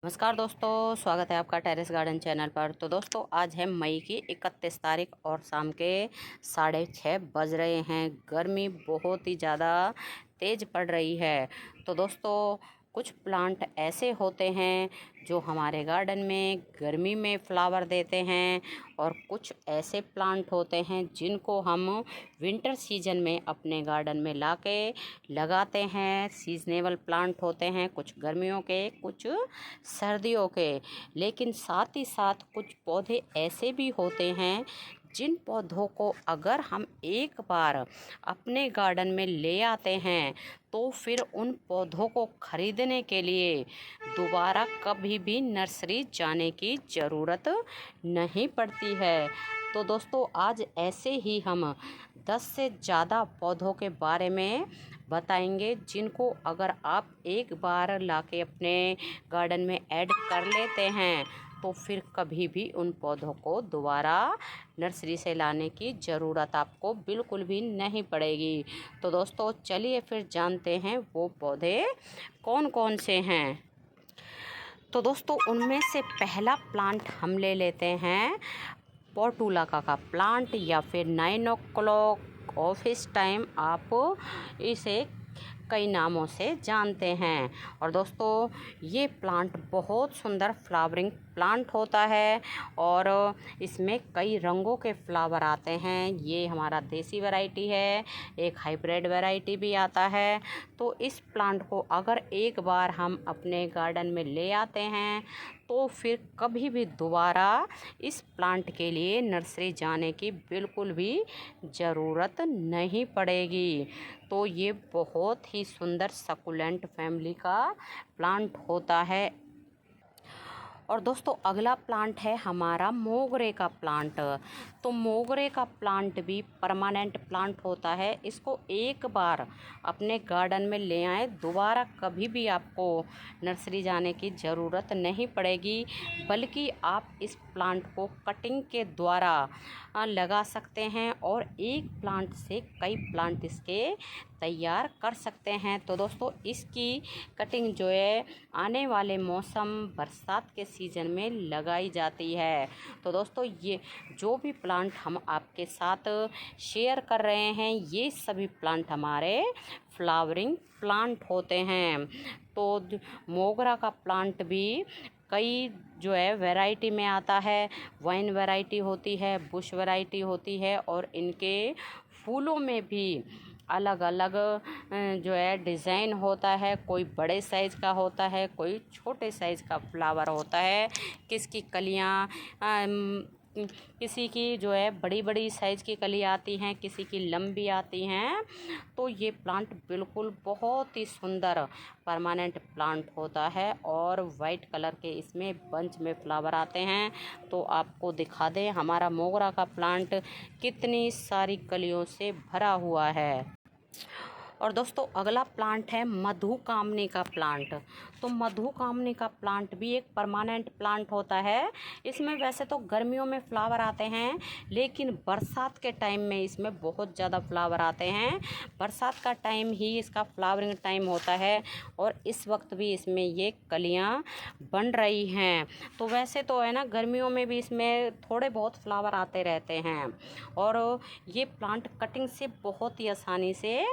नमस्कार दोस्तों, स्वागत है आपका टेरेस गार्डन चैनल पर। तो दोस्तों आज है मई की 31 तारीख और शाम के 6:30 बज रहे हैं। गर्मी बहुत ही ज़्यादा तेज़ पड़ रही है। तो दोस्तों कुछ प्लांट ऐसे होते हैं जो हमारे गार्डन में गर्मी में फ्लावर देते हैं और कुछ ऐसे प्लांट होते हैं जिनको हम विंटर सीजन में अपने गार्डन में लाके लगाते हैं। सीजनेबल प्लांट होते हैं, कुछ गर्मियों के कुछ सर्दियों के। लेकिन साथ ही साथ कुछ पौधे ऐसे भी होते हैं जिन पौधों को अगर हम एक बार अपने गार्डन में ले आते हैं तो फिर उन पौधों को खरीदने के लिए दोबारा कभी भी नर्सरी जाने की ज़रूरत नहीं पड़ती है। तो दोस्तों आज ऐसे ही हम 10 से ज़्यादा पौधों के बारे में बताएंगे जिनको अगर आप एक बार लाके अपने गार्डन में ऐड कर लेते हैं तो फिर कभी भी उन पौधों को दोबारा नर्सरी से लाने की ज़रूरत आपको बिल्कुल भी नहीं पड़ेगी। तो दोस्तों चलिए फिर जानते हैं वो पौधे कौन कौन से हैं। तो दोस्तों उनमें से पहला प्लांट हम ले लेते हैं पोर्टुलाका का प्लांट या फिर 9 o'clock ऑफिस टाइम, आप इसे कई नामों से जानते हैं। और दोस्तों ये प्लांट बहुत सुंदर फ्लावरिंग प्लांट होता है और इसमें कई रंगों के फ्लावर आते हैं। ये हमारा देसी वैरायटी है, एक हाइब्रिड वैरायटी भी आता है। तो इस प्लांट को अगर एक बार हम अपने गार्डन में ले आते हैं तो फिर कभी भी दोबारा इस प्लांट के लिए नर्सरी जाने की बिल्कुल भी ज़रूरत नहीं पड़ेगी। तो ये बहुत ही सुंदर सकुलेंट फैमिली का प्लांट होता है। और दोस्तों अगला प्लांट है हमारा मोगरे का प्लांट। तो मोगरे का प्लांट भी परमानेंट प्लांट होता है। इसको एक बार अपने गार्डन में ले आए, दोबारा कभी भी आपको नर्सरी जाने की ज़रूरत नहीं पड़ेगी, बल्कि आप इस प्लांट को कटिंग के द्वारा लगा सकते हैं और एक प्लांट से कई प्लांट इसके तैयार कर सकते हैं। तो दोस्तों इसकी कटिंग जो है आने वाले मौसम बरसात के सीज़न में लगाई जाती है। तो दोस्तों ये जो भी प्लांट हम आपके साथ शेयर कर रहे हैं ये सभी प्लांट हमारे फ्लावरिंग प्लांट होते हैं। तो मोगरा का प्लांट भी कई जो है वैरायटी में आता है। वाइन वैरायटी होती है, बुश वैरायटी होती है और इनके फूलों में भी अलग अलग जो है डिज़ाइन होता है। कोई बड़े साइज़ का होता है, कोई छोटे साइज़ का फ्लावर होता है। किसकी कलियाँ किसी की जो है बड़ी बड़ी साइज़ की कली आती हैं, किसी की लंबी आती हैं। तो ये प्लांट बिल्कुल बहुत ही सुंदर परमानेंट प्लांट होता है और वाइट कलर के इसमें बंच में फ्लावर आते हैं। तो आपको दिखा दें हमारा मोगरा का प्लांट कितनी सारी कलियों से भरा हुआ है। और दोस्तों अगला प्लांट है मधुकामनी का प्लांट। तो मधुकामनी का प्लांट भी एक परमानेंट प्लांट होता है। इसमें वैसे तो गर्मियों में फ्लावर आते हैं, लेकिन बरसात के टाइम में इसमें बहुत ज़्यादा फ्लावर आते हैं। बरसात का टाइम ही इसका फ्लावरिंग टाइम होता है और इस वक्त भी इसमें ये कलियाँ बन रही हैं। तो वैसे तो है ना, गर्मियों में भी इसमें थोड़े बहुत फ्लावर आते रहते हैं और ये प्लांट कटिंग से बहुत ही आसानी से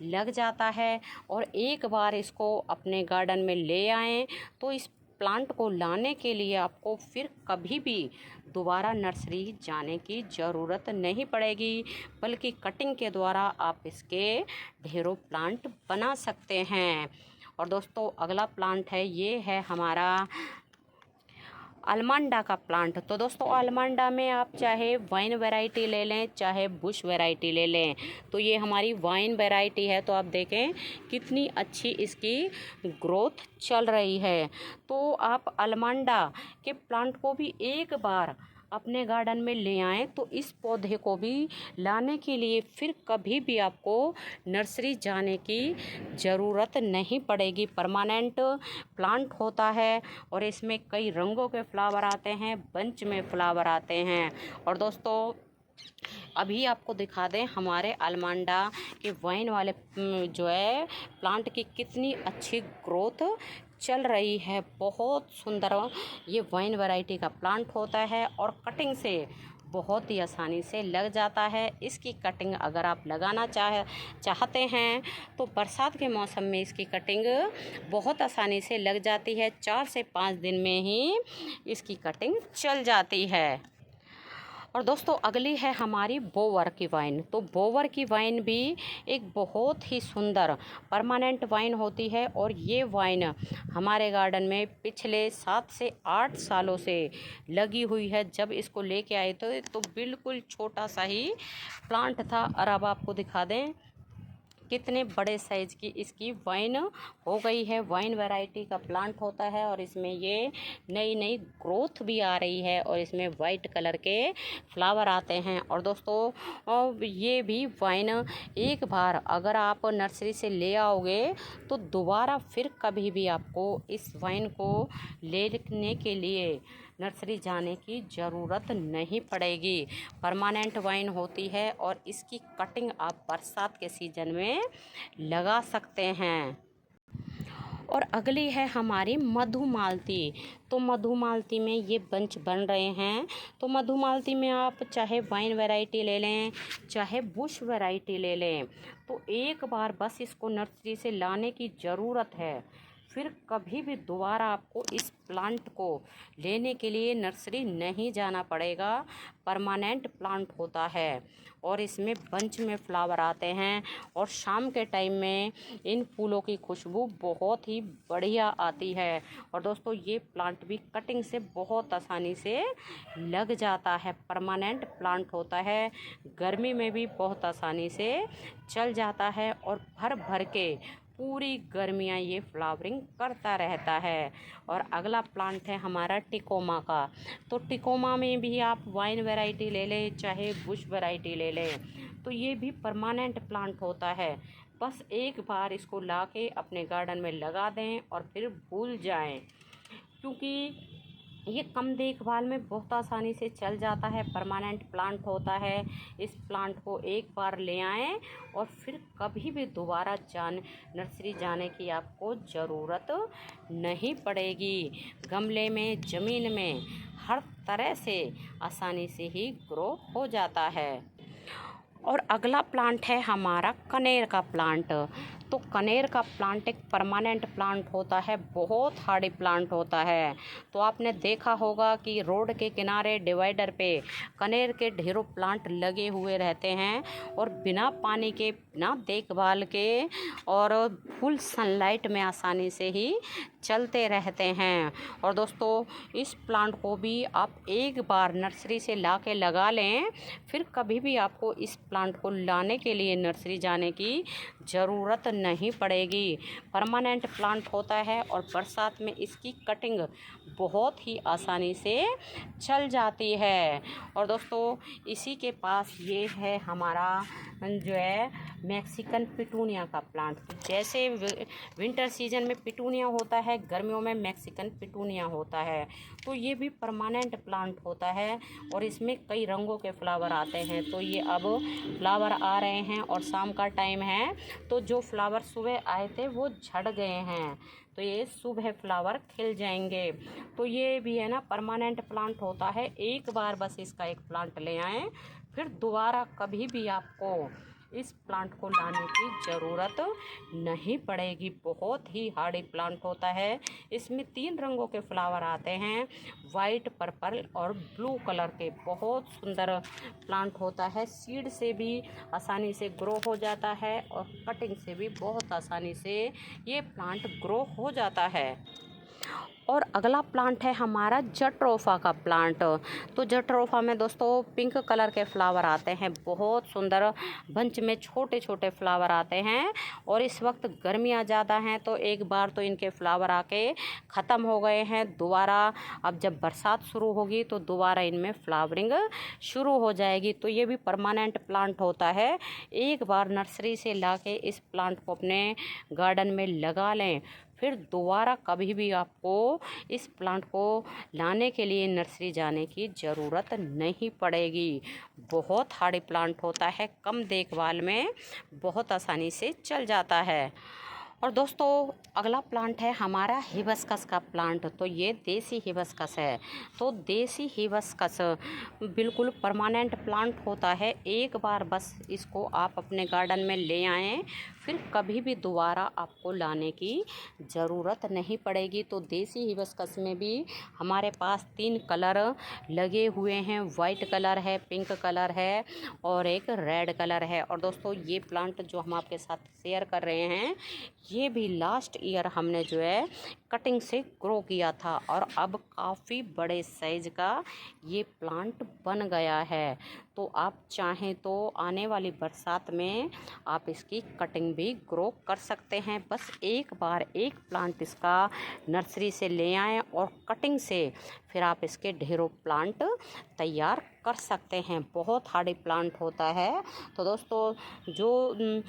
लग जाता है। और एक बार इसको अपने गार्डन में ले आएँ तो इस प्लांट को लाने के लिए आपको फिर कभी भी दोबारा नर्सरी जाने की ज़रूरत नहीं पड़ेगी, बल्कि कटिंग के द्वारा आप इसके ढेरों प्लांट बना सकते हैं। और दोस्तों अगला प्लांट है, ये है हमारा अलमंडा का प्लांट। तो दोस्तों अलमंडा में आप चाहे वाइन वैरायटी ले लें चाहे बुश वैरायटी ले लें। तो ये हमारी वाइन वैरायटी है, तो आप देखें कितनी अच्छी इसकी ग्रोथ चल रही है। तो आप अलमंडा के प्लांट को भी एक बार अपने गार्डन में ले आएँ तो इस पौधे को भी लाने के लिए फिर कभी भी आपको नर्सरी जाने की ज़रूरत नहीं पड़ेगी। परमानेंट प्लांट होता है और इसमें कई रंगों के फ्लावर आते हैं, बंच में फ्लावर आते हैं। और दोस्तों अभी आपको दिखा दें हमारे अलमंडा के वाइन वाले जो है प्लांट की कितनी अच्छी ग्रोथ चल रही है। बहुत सुंदर ये वाइन वैरायटी का प्लांट होता है और कटिंग से बहुत ही आसानी से लग जाता है। इसकी कटिंग अगर आप लगाना चाहते हैं तो बरसात के मौसम में इसकी कटिंग बहुत आसानी से लग जाती है। 4 से 5 दिन में ही इसकी कटिंग चल जाती है। और दोस्तों अगली है हमारी बोवर की वाइन। तो बोवर की वाइन भी एक बहुत ही सुंदर परमानेंट वाइन होती है और ये वाइन हमारे गार्डन में पिछले 7 से 8 सालों से लगी हुई है। जब इसको लेके आए तो बिल्कुल छोटा सा ही प्लांट था और अब आपको दिखा दें कितने बड़े साइज़ की इसकी वाइन हो गई है। वाइन वैरायटी का प्लांट होता है और इसमें ये नई नई ग्रोथ भी आ रही है और इसमें वाइट कलर के फ्लावर आते हैं। और दोस्तों ये भी वाइन एक बार अगर आप नर्सरी से ले आओगे तो दोबारा फिर कभी भी आपको इस वाइन को लेने के लिए नर्सरी जाने की ज़रूरत नहीं पड़ेगी। परमानेंट वाइन होती है और इसकी कटिंग आप बरसात के सीज़न में लगा सकते हैं। और अगली है हमारी मधुमालती। तो मधुमालती में ये बंच बन रहे हैं। तो मधुमालती में आप चाहे वाइन वैरायटी ले लें चाहे बुश वैरायटी ले लें, तो एक बार बस इसको नर्सरी से लाने की ज़रूरत है। फिर कभी भी दोबारा आपको इस प्लांट को लेने के लिए नर्सरी नहीं जाना पड़ेगा। परमानेंट प्लांट होता है और इसमें बंच में फ्लावर आते हैं और शाम के टाइम में इन फूलों की खुशबू बहुत ही बढ़िया आती है। और दोस्तों ये प्लांट भी कटिंग से बहुत आसानी से लग जाता है। परमानेंट प्लांट होता है, गर्मी में भी बहुत आसानी से चल जाता है और भर भर के पूरी गर्मियाँ ये फ्लावरिंग करता रहता है। और अगला प्लांट है हमारा टिकोमा का। तो टिकोमा में भी आप वाइन वैरायटी ले लें चाहे बुश वैरायटी ले लें, तो ये भी परमानेंट प्लांट होता है। बस एक बार इसको लाके अपने गार्डन में लगा दें और फिर भूल जाएं, क्योंकि ये कम देखभाल में बहुत आसानी से चल जाता है। परमानेंट प्लांट होता है। इस प्लांट को एक बार ले आएं और फिर कभी भी दोबारा नर्सरी जाने की आपको ज़रूरत नहीं पड़ेगी। गमले में, ज़मीन में, हर तरह से आसानी से ही ग्रो हो जाता है। और अगला प्लांट है हमारा कनेर का प्लांट। तो कनेर का प्लांट एक परमानेंट प्लांट होता है, बहुत हार्डी प्लांट होता है। तो आपने देखा होगा कि रोड के किनारे डिवाइडर पे कनेर के ढेरों प्लांट लगे हुए रहते हैं और बिना पानी के, बिना देखभाल के और फुल सनलाइट में आसानी से ही चलते रहते हैं। और दोस्तों इस प्लांट को भी आप एक बार नर्सरी से ला के लगा लें, फिर कभी भी आपको इस प्लांट को लाने के लिए नर्सरी जाने की ज़रूरत नहीं पड़ेगी। परमानेंट प्लांट होता है और बरसात में इसकी कटिंग बहुत ही आसानी से चल जाती है। और दोस्तों इसी के पास ये है हमारा जो है मैक्सिकन पिटूनिया का प्लांट। जैसे विंटर सीजन में पिटूनिया होता है, गर्मियों में मैक्सिकन पिटूनिया होता है। तो ये भी परमानेंट प्लांट होता है और इसमें कई रंगों के फ्लावर आते हैं। तो ये अब फ्लावर आ रहे हैं और शाम का टाइम है, तो जो फ्लावर सुबह आए थे वो झड़ गए हैं, तो ये सुबह फ्लावर खिल जाएंगे। तो ये भी है ना परमानेंट प्लांट होता है। एक बार बस इसका एक प्लांट ले आएँ, फिर दोबारा कभी भी आपको इस प्लांट को लाने की ज़रूरत नहीं पड़ेगी। बहुत ही हार्डी प्लांट होता है। इसमें 3 रंगों के फ्लावर आते हैं, वाइट, पर्पल और ब्लू कलर के। बहुत सुंदर प्लांट होता है। सीड से भी आसानी से ग्रो हो जाता है और कटिंग से भी बहुत आसानी से ये प्लांट ग्रो हो जाता है। और अगला प्लांट है हमारा जट्रोफा का प्लांट। तो जट्रोफा में दोस्तों पिंक कलर के फ्लावर आते हैं, बहुत सुंदर बंच में छोटे छोटे फ्लावर आते हैं। और इस वक्त गर्मियाँ ज़्यादा हैं तो एक बार तो इनके फ्लावर आके ख़त्म हो गए हैं। दोबारा अब जब बरसात शुरू होगी तो दोबारा इनमें फ्लावरिंग शुरू हो जाएगी। तो ये भी परमानेंट प्लांट होता है। एक बार नर्सरी से लाके इस प्लांट को अपने गार्डन में लगा लें, फिर दोबारा कभी भी आपको इस प्लांट को लाने के लिए नर्सरी जाने की ज़रूरत नहीं पड़ेगी। बहुत हार्डी प्लांट होता है, कम देखभाल में बहुत आसानी से चल जाता है। और दोस्तों अगला प्लांट है हमारा हिबिस्कस का प्लांट। तो ये देसी हिबिस्कस है। तो देसी हिबिस्कस बिल्कुल परमानेंट प्लांट होता है। एक बार बस इसको आप अपने गार्डन में ले आएँ, फिर कभी भी दोबारा आपको लाने की ज़रूरत नहीं पड़ेगी। तो देसी हिबिस्कस में भी हमारे पास 3 कलर लगे हुए हैं। वाइट कलर है, पिंक कलर है और एक रेड कलर है। और दोस्तों ये प्लांट जो हम आपके साथ शेयर कर रहे हैं, ये भी लास्ट ईयर हमने जो है कटिंग से ग्रो किया था और अब काफ़ी बड़े साइज़ का ये प्लांट बन गया है। तो आप चाहें तो आने वाली बरसात में आप इसकी कटिंग भी ग्रो कर सकते हैं। बस एक बार एक प्लांट इसका नर्सरी से ले आएँ और कटिंग से फिर आप इसके ढेरों प्लांट तैयार कर सकते हैं। बहुत हार्डी प्लांट होता है। तो दोस्तों जो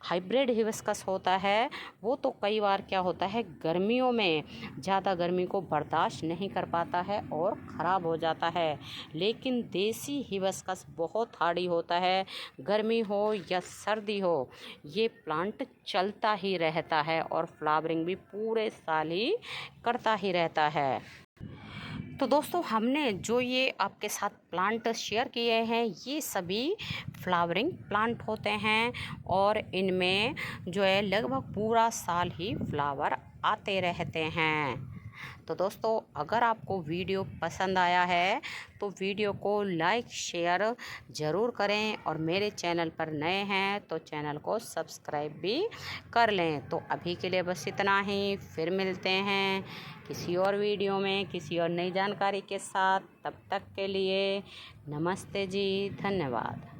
हाइब्रिड हिबिस्कस होता है वो तो कई बार क्या होता है, गर्मियों में ज़्यादा गर्मी को बर्दाश्त नहीं कर पाता है और ख़राब हो जाता है। लेकिन देसी हिबिस्कस बहुत हार्डी होता है। गर्मी हो या सर्दी हो, ये प्लांट चलता ही रहता है और फ्लावरिंग भी पूरे साल ही करता ही रहता है। तो दोस्तों हमने जो ये आपके साथ प्लांट शेयर किए हैं, ये सभी फ्लावरिंग प्लांट होते हैं और इनमें जो है लगभग पूरा साल ही फ्लावर आते रहते हैं। तो दोस्तों अगर आपको वीडियो पसंद आया है तो वीडियो को लाइक शेयर ज़रूर करें और मेरे चैनल पर नए हैं तो चैनल को सब्सक्राइब भी कर लें। तो अभी के लिए बस इतना ही, फिर मिलते हैं किसी और वीडियो में किसी और नई जानकारी के साथ। तब तक के लिए नमस्ते जी, धन्यवाद।